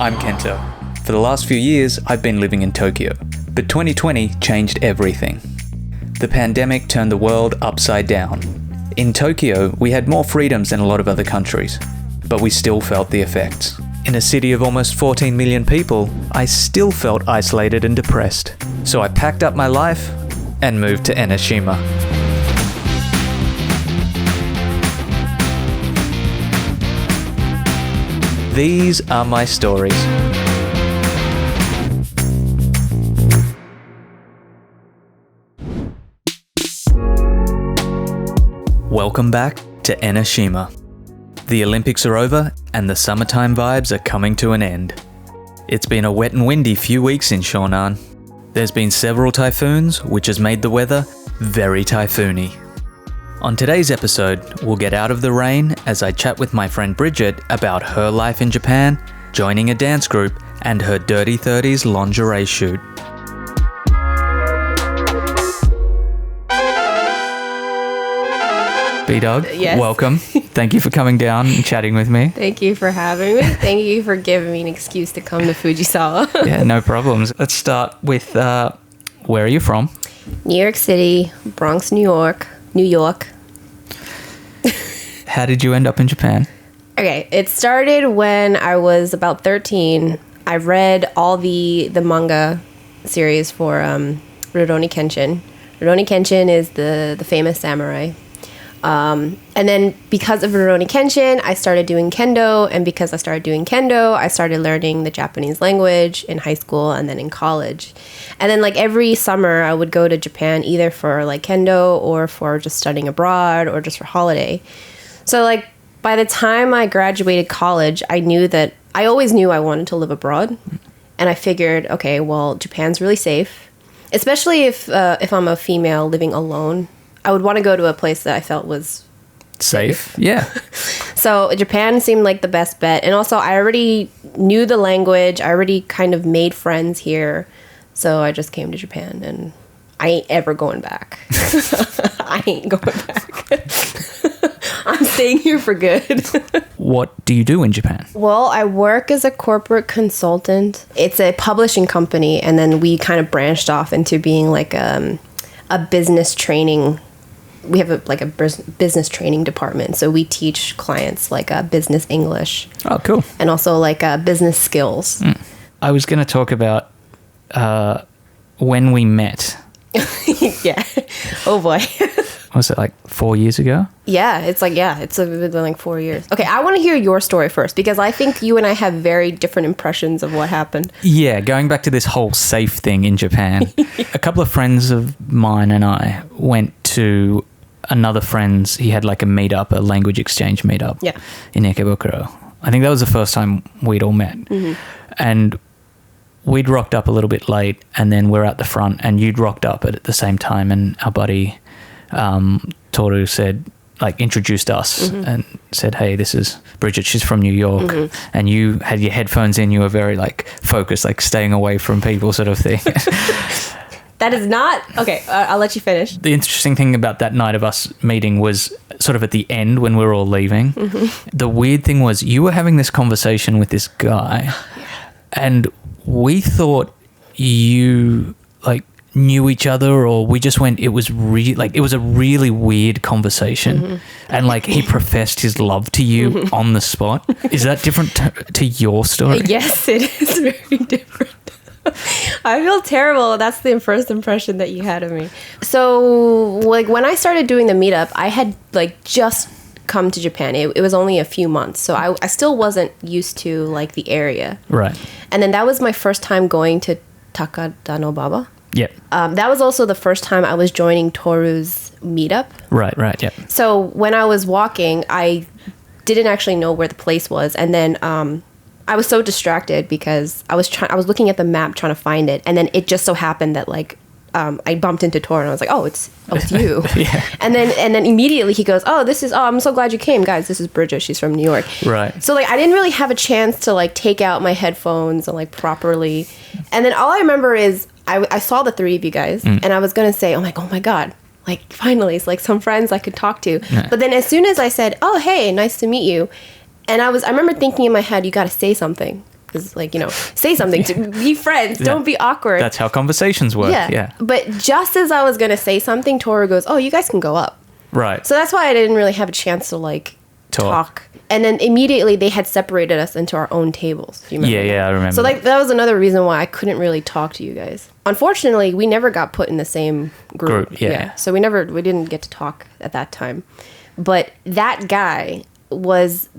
I'm Kento. For the last few years, I've been living in Tokyo, but 2020 changed everything. The pandemic turned the world upside down. In Tokyo, we had more freedoms than a lot of other countries, but we still felt the effects. In a city of almost 14 million people, I still felt isolated and depressed. So I packed up my life and moved to Enoshima. These are my stories. Welcome back to Enoshima. The Olympics are over and the summertime vibes are coming to an end. It's been a wet and windy few weeks in Shonan. There's been several typhoons, which has made the weather very typhoony. On today's episode, we'll get out of the rain as I chat with my friend Bridget about her life in Japan, joining a dance group, and her Dirty 30s lingerie shoot. B-Dog, yes. Welcome. Thank you for coming down and chatting with me. Thank you for having me. Thank you for giving me an excuse to come to Fujisawa. Yeah, no problems. Let's start with, where are you from? New York City, Bronx, New York. How did you end up in Japan? Okay, it started when I was about 13. I read all the manga series for Rurouni Kenshin. Rurouni Kenshin is the famous samurai. And then because of Rurouni Kenshin, I started doing kendo, and because I started doing kendo, I started learning the Japanese language in high school and then in college. And then like every summer I would go to Japan either for like kendo or for just studying abroad or just for holiday. So like by the time I graduated college, I always knew I wanted to live abroad. And I figured, okay, well, Japan's really safe, especially if I'm a female living alone. I would want to go to a place that I felt was safe. Yeah. So Japan seemed like the best bet. And also I already knew the language. I already kind of made friends here. So I just came to Japan and I ain't ever going back. I ain't going back. I'm staying here for good. What do you do in Japan? Well, I work as a corporate consultant. It's a publishing company. And then we kind of branched off into being like a business training. We have a business training department, so we teach clients like business English. Oh, cool. And also like business skills. I was going to talk about when we met. Yeah. Oh boy. Was it like 4 years ago? Yeah, it's been like 4 years. Okay, I want to hear your story first because I think you and I have very different impressions of what happened. Yeah, going back to this whole safe thing in Japan. A couple of friends of mine and I went to another friend's. He had like a language exchange meetup in Ikebukuro. I think that was the first time we'd all met. Mm-hmm. And we'd rocked up a little bit late, and then we're at the front, and you'd rocked up at the same time, and our buddy Toru introduced us and said, hey, this is Bridget, she's from New York. And you had your headphones in, you were very like focused, like staying away from people sort of thing. That is not okay. I'll let you finish. The interesting thing about that night of us meeting was sort of at the end when we were all leaving. The weird thing was you were having this conversation with this guy and we thought you like knew each other, or we just went, it was a really weird conversation. And like he professed his love to you on the spot. Is that different to your story? Yes, it is very different. I feel terrible. That's the first impression that you had of me. So like when I started doing the meetup, I had like just come to Japan. It was only a few months. So I still wasn't used to like the area. Right. And then that was my first time going to Takadanobaba. Yep. That was also the first time I was joining Toru's meetup. Right, yep. So when I was walking, I didn't actually know where the place was. And then I was so distracted because I was looking at the map trying to find it, and then it just so happened that like I bumped into Tor, and I was like, oh, it's you. Yeah. And then immediately he goes, I'm so glad you came, guys. This is Bridget. She's from New York. Right. So like I didn't really have a chance to like take out my headphones and like properly. And then all I remember is I saw the three of you guys, and I was gonna say, oh my god, like finally, it's like some friends I could talk to. Yeah. But then as soon as I said, oh hey, nice to meet you. And I remember thinking in my head, you got to say something. Is like, say something to be friends. Don't be awkward. That's how conversations work. Yeah. But just as I was going to say something, Toru goes, oh, you guys can go up. Right. So that's why I didn't really have a chance to like talk. And then immediately they had separated us into our own tables. Do you remember? Yeah, I remember. So like that was another reason why I couldn't really talk to you guys. Unfortunately, we never got put in the same group. Yeah. So we didn't get to talk at that time. But that guy was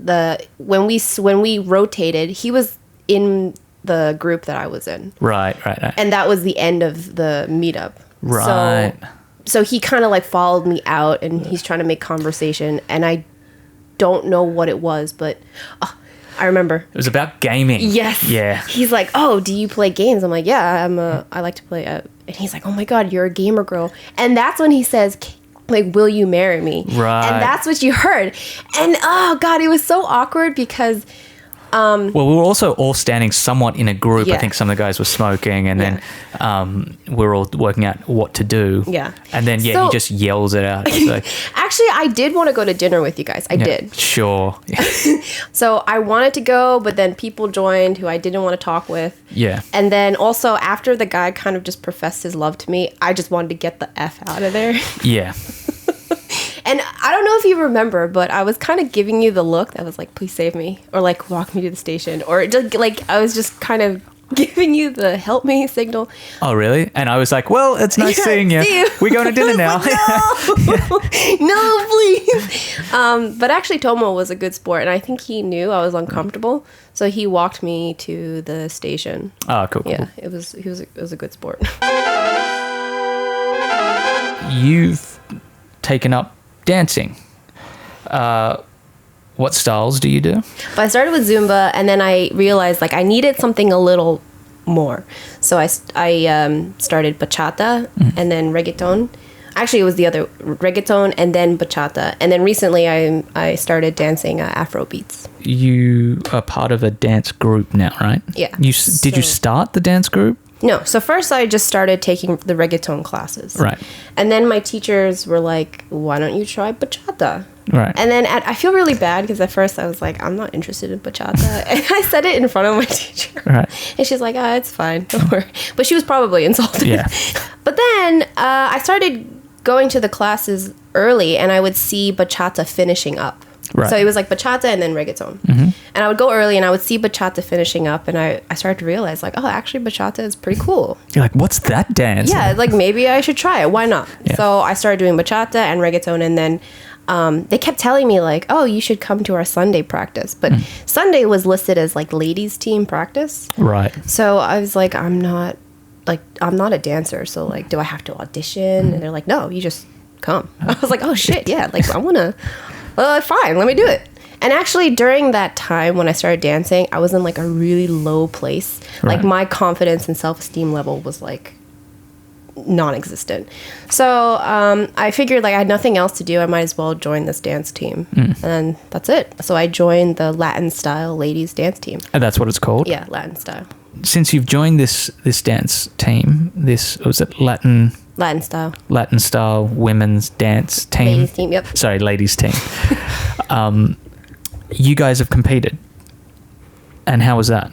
when we rotated, he was in the group that I was in. Right. And that was the end of the meetup. Right. So he kind of like followed me out and he's trying to make conversation, and I don't know what it was, but I remember. It was about gaming. Yes. Yeah. He's like, oh, do you play games? I'm like, yeah, I like to play. And he's like, oh my God, you're a gamer girl. And that's when he says, like, will you marry me? Right. And that's what you heard. And oh God, it was so awkward because... well, we were also all standing somewhat in a group. I think some of the guys were smoking, and then we were all working out what to do. Yeah. And then, he just yells it out. Like, actually, I did want to go to dinner with you guys. I did. Sure. Yeah. So I wanted to go, but then people joined who I didn't want to talk with. Yeah. And then also after the guy kind of just professed his love to me, I just wanted to get the F out of there. Yeah. And I don't know if you remember, but I was kind of giving you the look that was like, please save me, or like walk me to the station, or just like I was just kind of giving you the help me signal. Oh, really? And I was like, well, it's nice seeing you. We're going to dinner now. Like, no, please. But actually Tomo was a good sport, and I think he knew I was uncomfortable, so he walked me to the station. Oh, cool. Yeah, it was a good sport. You've taken up dancing. What styles do you do? But I started with Zumba, and then I realized like I needed something a little more. So I started bachata and then reggaeton. Actually, it was the other reggaeton and then bachata. And then recently I started dancing afrobeats. You are part of a dance group now, right? Yeah. Did you start the dance group? No. So first I just started taking the reggaeton classes. Right. And then my teachers were like, why don't you try bachata? Right. And then I feel really bad because at first I was like, I'm not interested in bachata. And I said it in front of my teacher. Right. And she's like, it's fine. Don't worry. But she was probably insulted. Yeah. But then I started going to the classes early, and I would see bachata finishing up. Right. So it was like bachata and then reggaeton. Mm-hmm. And I would go early and I would see bachata finishing up, and I started to realize like, oh, actually bachata is pretty cool. You're like, what's that dance? Yeah, like maybe I should try it. Why not? Yeah. So I started doing bachata and reggaeton, and then they kept telling me like, oh, you should come to our Sunday practice. But Sunday was listed as like ladies team practice. Right. So I was like, I'm not a dancer. So like, do I have to audition? And they're like, no, you just come. I was like, oh shit. Yeah. Like I want to, fine, let me do it. And actually during that time when I started dancing, I was in like a really low place. Right. Like my confidence and self-esteem level was like non-existent. So I figured like I had nothing else to do. I might as well join this dance team. And that's it. So I joined the Latin style ladies dance team. And that's what it's called? Yeah, Latin style. Since you've joined this dance team, was it Latin style women's dance team? Ladies team, yep. Sorry, ladies team. You guys have competed. And how was that?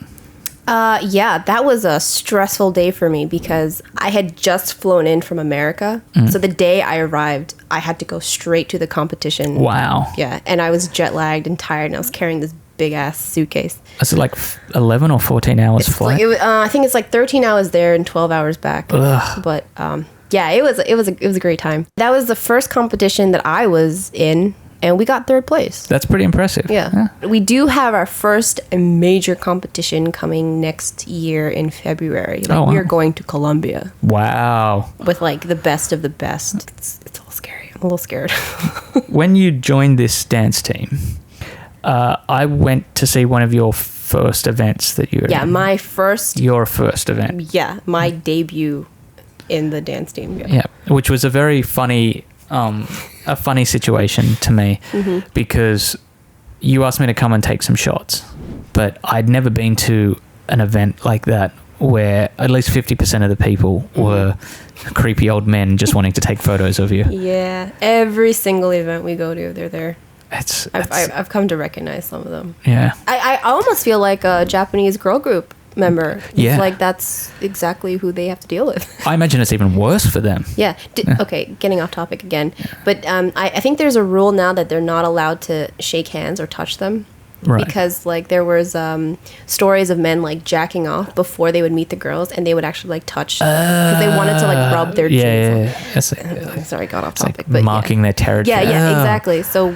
Yeah, that was a stressful day for me because I had just flown in from America. So the day I arrived, I had to go straight to the competition. Wow. Yeah, and I was jet lagged and tired, and I was carrying this big ass suitcase. Is it like 11 or 14 hours flight? Like, I think it's like 13 hours there and 12 hours back. Ugh. But yeah, it was a great time. That was the first competition that I was in, and we got third place. That's pretty impressive. Yeah. We do have our first major competition coming next year in February. Like, we are going to Colombia. Wow. With like the best of the best. It's all scary. I'm a little scared. When you joined this dance team, I went to see one of your first events that you were in. Your first event. Yeah, my debut in the dance team. Yeah, which was a very funny situation to me because you asked me to come and take some shots, but I'd never been to an event like that where at least 50% of the people were creepy old men just wanting to take photos of you. Yeah, every single event we go to, they're there. I've come to recognize some of them. Yeah. I almost feel like a Japanese girl group member. Yeah. It's like that's exactly who they have to deal with. I imagine it's even worse for them. Yeah. Okay, getting off topic again. But I think there's a rule now that they're not allowed to shake hands or touch them. Right. Because like there was stories of men like jacking off before they would meet the girls, and they would actually like touch because they wanted to like rub their jeans. Yeah. Sorry, got off topic. Like but marking their territory. Yeah, exactly. So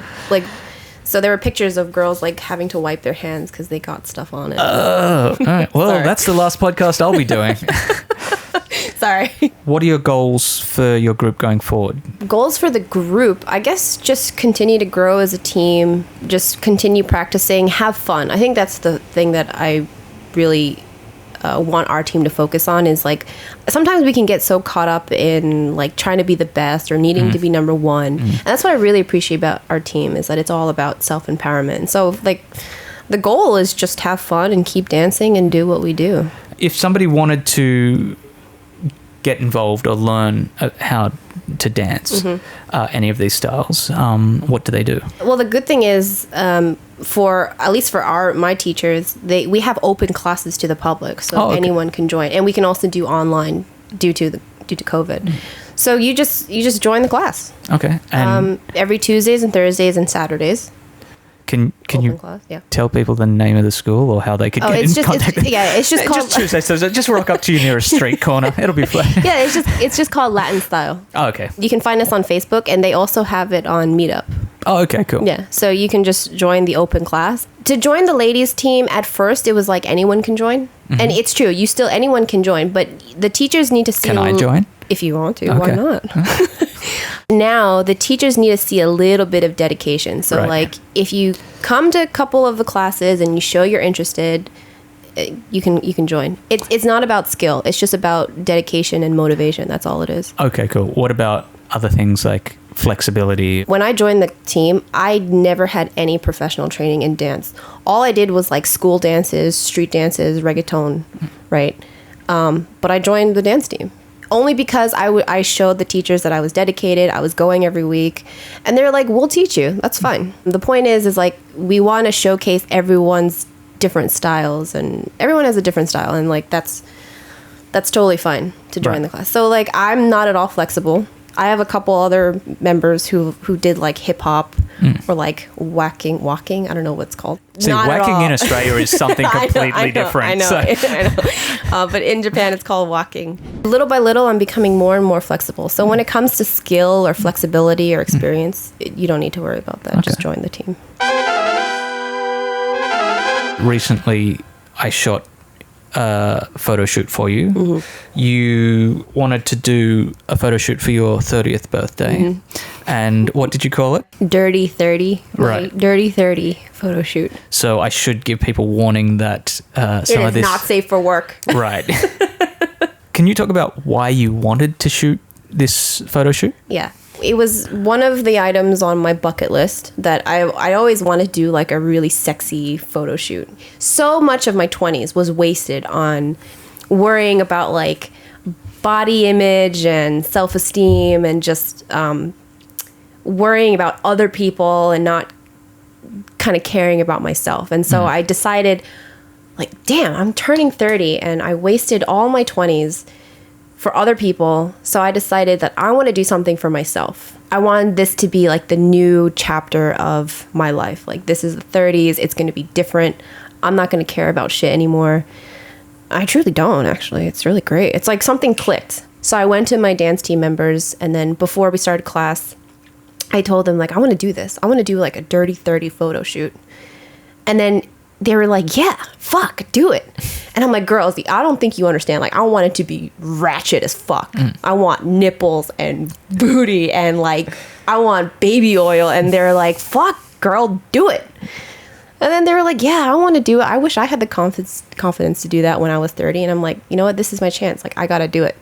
there were pictures of girls like having to wipe their hands because they got stuff on it. Oh, all right. Well, that's the last podcast I'll be doing. Sorry. What are your goals for your group going forward? Goals for the group, I guess just continue to grow as a team, just continue practicing, have fun. I think that's the thing that I really want our team to focus on is like sometimes we can get so caught up in like trying to be the best or needing to be number one. And that's what I really appreciate about our team is that it's all about self-empowerment. And so like the goal is just have fun and keep dancing and do what we do. If somebody wanted to get involved or learn how to dance any of these styles, what do they do? Well, the good thing is for at least for my teachers, we have open classes to the public, so anyone can join, and we can also do online due to COVID. So you just join the class. Okay. And every Tuesdays and Thursdays and Saturdays. Can you tell people the name of the school or how they could get in contact? It's just called just Tuesday. So just rock up to your nearest street corner. It'll be fun. Yeah, it's just called Latin Style. Oh, okay. You can find us on Facebook, and they also have it on Meetup. Oh, okay, cool. Yeah, so you can just join the open class. To join the ladies team, at first it was like anyone can join, and it's true. Anyone can join, but the teachers need to see. Can I join? If you want to, why not? Now, the teachers need to see a little bit of dedication. So, like, if you come to a couple of the classes and you show you're interested, you can join. It's not about skill. It's just about dedication and motivation. That's all it is. Okay, cool. What about other things like flexibility? When I joined the team, I never had any professional training in dance. All I did was, like, school dances, street dances, reggaeton, right? But I joined the dance team. Only because I showed the teachers that I was dedicated, I was going every week, and they're like, we'll teach you, that's fine. The point is like, we want to showcase everyone's different styles, and everyone has a different style, and like, that's totally fine to join the class. So like, I'm not at all flexible. I have a couple other members who did like hip hop or like walking. I don't know what's called. See, not whacking in Australia is something completely different. I know. But in Japan, it's called walking. Little by little, I'm becoming more and more flexible. So when it comes to skill or flexibility or experience, you don't need to worry about that. Okay. Just join the team. Recently, I shot a photo shoot for you. You wanted to do a photo shoot for your 30th birthday. And what did you call it? Dirty 30. Right. Dirty 30 photo shoot. So I should give people warning that some of this... It is not safe for work. Right. Can you talk about why you wanted to shoot this photo shoot? Yeah. It was one of the items on my bucket list that I always want to do, like a really sexy photo shoot. So much of my 20s was wasted on worrying about like body image and self-esteem and just worrying about other people and not kind of caring about myself. And so I decided, like, damn, I'm turning 30 and I wasted all my 20s for other people. So I decided that I want to do something for myself. I wanted this to be like the new chapter of my life. Like, this is the 30s. It's going to be different. I'm not going to care about shit anymore. I truly don't, actually. It's really great. It's like something clicked. So I went to my dance team members, and then before we started class, I told them, like, I want to do this. I want to do like a dirty 30 photo shoot. And then they were like, yeah, fuck, do it. And I'm like, girls, I don't think you understand. Like, I want it to be ratchet as fuck. I want nipples and booty and, like, I want baby oil. And they're like, fuck, girl, do it. And then they were like, yeah, I want to do it. I wish I had the confidence to do that when I was 30. And I'm like, you know what? This is my chance. Like, I got to do it.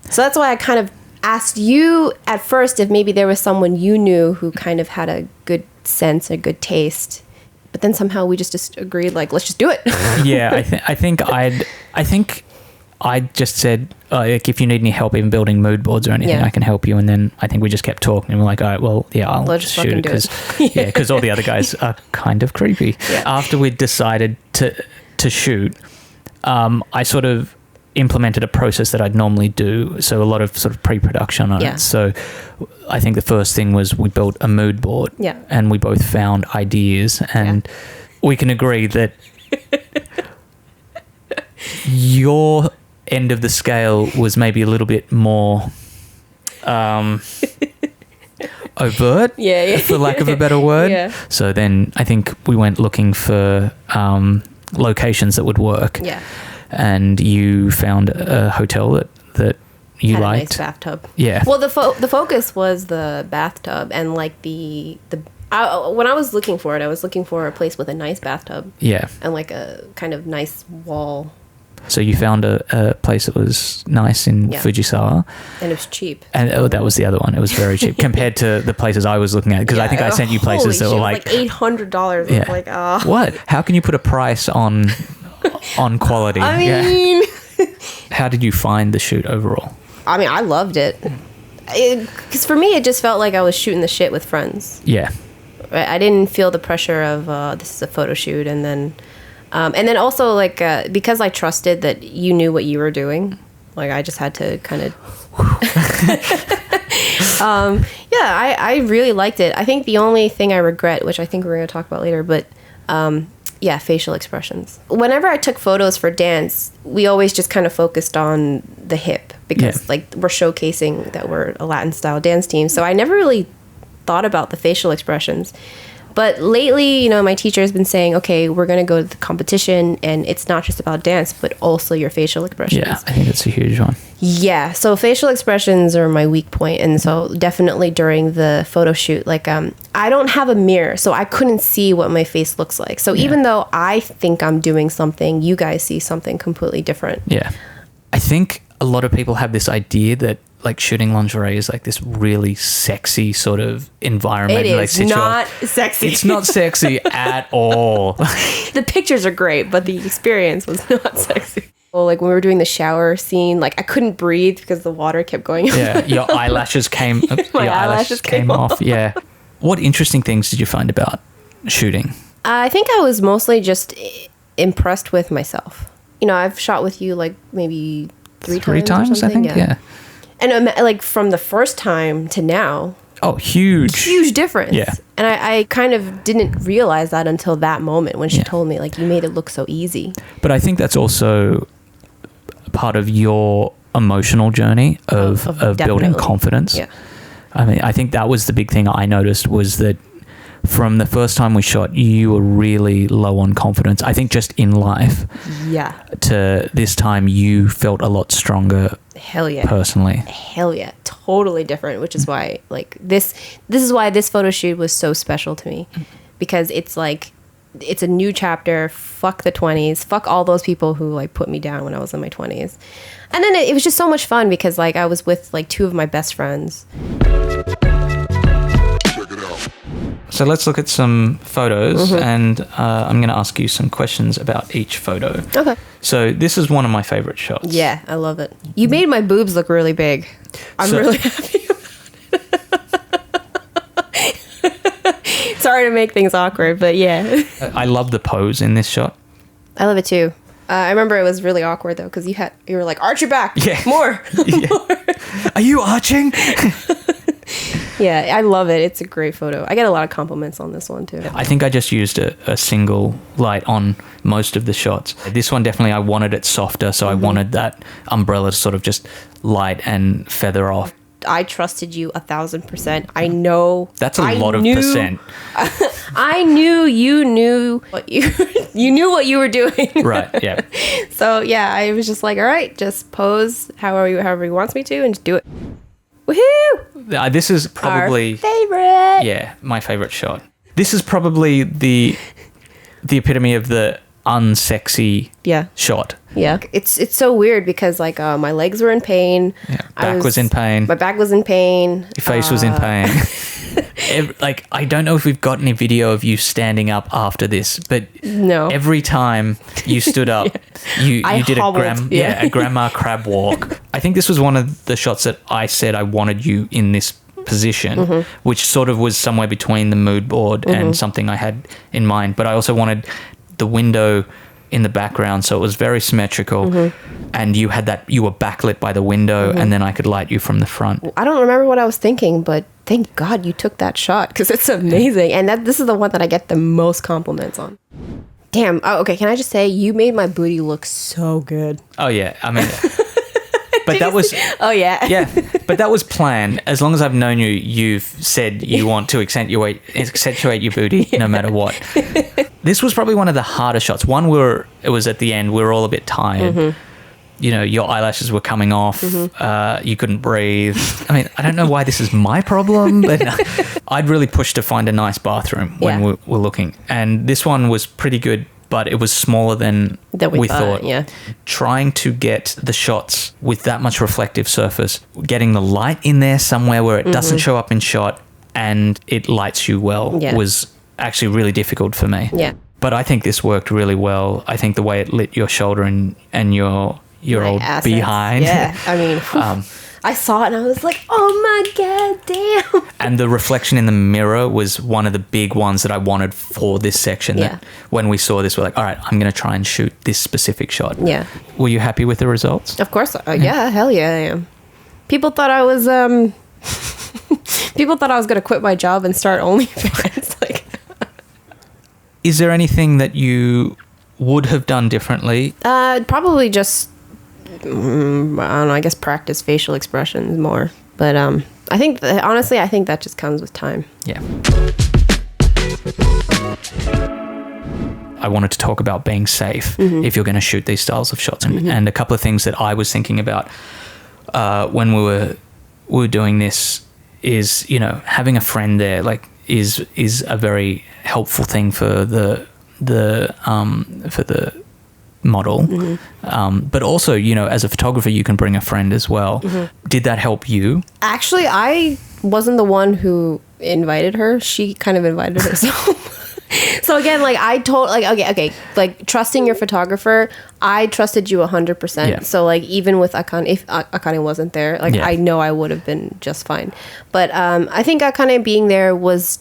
So that's why I kind of asked you at first if maybe there was someone you knew who kind of had a good sense, a good taste. But then somehow we just agreed, like, let's just do it. Yeah, I think I just said, like, if you need any help even building mood boards or anything, I can help you. And then I think we just kept talking and we're like, all right, well, yeah, I'll just shoot it because all the other guys are kind of creepy. Yeah. After we'd decided to shoot, I sort of implemented a process that I'd normally do. So a lot of sort of pre-production on it. So I think the first thing was we built a mood board and we both found ideas, and we can agree that your end of the scale was maybe a little bit more overt, for lack of a better word. So then I think we went looking for locations that would work. And you found a hotel that you had liked. A nice bathtub. Yeah. Well, the focus was the bathtub, and like when I was looking for it, I was looking for a place with a nice bathtub. Yeah. And like a kind of nice wall. So you found a place that was nice in Fujisawa. And it was cheap. And that was the other one. It was very cheap compared to the places I was looking at. Because I think I sent you places that were like $800. Yeah. Like, what? How can you put a price on quality? I mean... How did you find the shoot overall? I mean, I loved it. Because for me, it just felt like I was shooting the shit with friends. Yeah. I didn't feel the pressure of this is a photo shoot, and then also like because I trusted that you knew what you were doing, like I just had to kind of I really liked it. I think the only thing I regret, which I think we're going to talk about later, but facial expressions. Whenever I took photos for dance, we always just kind of focused on the hip because like we're showcasing that we're a Latin style dance team. So I never really thought about the facial expressions. But lately, my teacher has been saying, okay, we're going to go to the competition, and it's not just about dance, but also your facial expressions. Yeah, I think that's a huge one. Yeah, so facial expressions are my weak point. And so definitely during the photo shoot, like I don't have a mirror, so I couldn't see what my face looks like. So even though I think I'm doing something, you guys see something completely different. Yeah. I think a lot of people have this idea that like shooting lingerie is like this really sexy sort of environment. It is not sexy. It's not sexy at all. The pictures are great, but the experience was not sexy. Well, like when we were doing the shower scene, like I couldn't breathe because the water kept going up. Yeah, your eyelashes came off. Yeah. What interesting things did you find about shooting? I think I was mostly just impressed with myself. I've shot with you like maybe three times I think. Yeah. And like from the first time to now. Oh, huge difference. Yeah. And I kind of didn't realize that until that moment when she told me, like, you made it look so easy. But I think that's also part of your emotional journey of building confidence. Yeah. I mean, I think that was the big thing I noticed was that from the first time we shot, you were really low on confidence. I think just in life. Yeah. To this time, you felt a lot stronger. Hell yeah. Personally. Hell yeah. Totally different, which is why, like, this is why this photo shoot was so special to me. Because it's like, it's a new chapter. Fuck the 20s. Fuck all those people who, like, put me down when I was in my 20s. And then it was just so much fun because, like, I was with, like, two of my best friends. So let's look at some photos, and I'm going to ask you some questions about each photo. Okay. So this is one of my favorite shots. Yeah, I love it. You made my boobs look really big. I'm really happy about it. Sorry to make things awkward, but yeah. I love the pose in this shot. I love it too. I remember it was really awkward though, because you were like, arch your back. Yeah. More. Yeah. More. Are you arching? Yeah, I love it. It's a great photo. I get a lot of compliments on this one too. I think I just used a single light on most of the shots. This one definitely I wanted it softer, so I wanted that umbrella to sort of just light and feather off. I trusted you 1,000%. I know. That's a lot of percent. I knew you knew what you knew what you were doing. Right. Yeah. So yeah, I was just like, all right, just pose however he wants me to, and just do it. Woohoo! This is probably our favorite. Yeah, my favorite shot. This is probably the epitome of the unsexy shot. Yeah, it's so weird because like my legs were in pain. Yeah, back was in pain. My back was in pain. Your face was in pain. I don't know if we've got any video of you standing up after this, but no. Every time you stood up, you did a grandma crab walk. I think this was one of the shots that I said I wanted you in this position, which sort of was somewhere between the mood board and something I had in mind. But I also wanted the window in the background, so it was very symmetrical, and you were backlit by the window, and then I could light you from the front. I don't remember what I was thinking, but thank God you took that shot, because it's amazing. And this is the one that I get the most compliments on. Damn. Oh, okay, can I just say, you made my booty look so good. Oh yeah, I mean, but that was... Oh yeah. Yeah, but that was planned. As long as I've known you, you've said you want to accentuate your booty no matter what. This was probably one of the harder shots. One where it was at the end, we were all a bit tired. You know, your eyelashes were coming off. You couldn't breathe. I mean, I don't know why this is my problem, but I'd really pushed to find a nice bathroom when we were looking. And this one was pretty good, but it was smaller than we thought. Yeah. Trying to get the shots with that much reflective surface, getting the light in there somewhere where it doesn't show up in shot and it lights you well was actually really difficult for me. Yeah. But I think this worked really well. I think the way it lit your shoulder and your old assets. behind. Yeah. I mean, I saw it and I was like, oh my God, damn. And the reflection in the mirror was one of the big ones that I wanted for this section. Yeah. That when we saw this, we're like, all right, I'm going to try and shoot this specific shot. Yeah. Were you happy with the results? Of course. Yeah, hell yeah, I am. People thought I was people thought I was going to quit my job and start OnlyFans. Like, is there anything that you would have done differently? Probably just, I don't know, I guess practice facial expressions more. But I think, honestly, I think that just comes with time. Yeah. I wanted to talk about being safe if you're going to shoot these styles of shots. And a couple of things that I was thinking about when we were doing this is, you know, having a friend there, like, is a very helpful thing for the model. But also, you know, as a photographer, you can bring a friend as well. Did that help you? Actually, I wasn't the one who invited her. She kind of invited herself. So again, like I told, like, okay, like trusting your photographer, I trusted you 100%. Yeah. So like even with Akane, if Akane wasn't there, like I know I would have been just fine. But I think Akane being there was,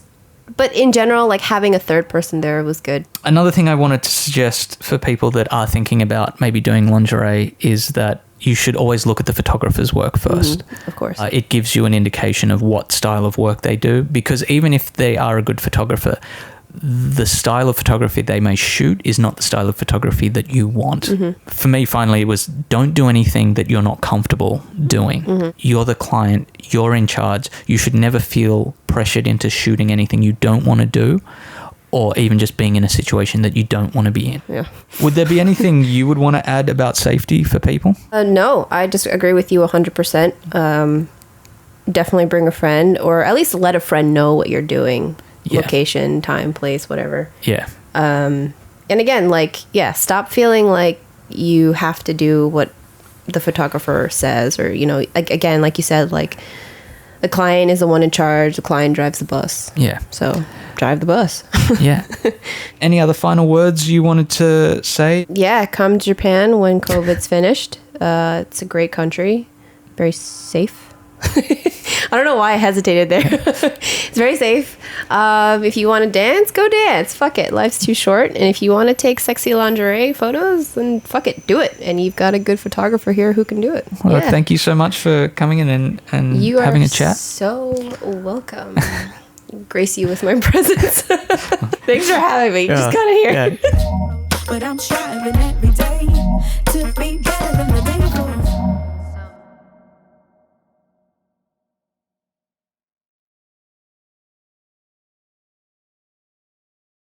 but in general, like having a third person there was good. Another thing I wanted to suggest for people that are thinking about maybe doing lingerie is that you should always look at the photographer's work first. Of course. It gives you an indication of what style of work they do, because even if they are a good photographer, the style of photography they may shoot is not the style of photography that you want. For me, finally, it was don't do anything that you're not comfortable doing. You're the client, you're in charge. You should never feel pressured into shooting anything you don't want to do, or even just being in a situation that you don't want to be in. Yeah. Would there be anything you would want to add about safety for people? No, I just agree with you 100%. Definitely bring a friend, or at least let a friend know what you're doing. Location, time, place, whatever. Yeah. And again, like, stop feeling like you have to do what the photographer says, or, you know, like, again, like you said, like the client is the one in charge, the client drives the bus. Yeah. So drive the bus. Yeah. Any other final words you wanted to say? Yeah, come to Japan when COVID's finished. It's a great country, very safe. I don't know why I hesitated there. It's very safe. If you want to dance, go dance. Fuck it. Life's too short. And if you want to take sexy lingerie photos, then fuck it. Do it. And you've got a good photographer here who can do it. Well, thank you so much for coming in and having a chat. You are so welcome. Grace you with my presence. Thanks for having me. Just got here. But I'm striving every day to be better than the day before.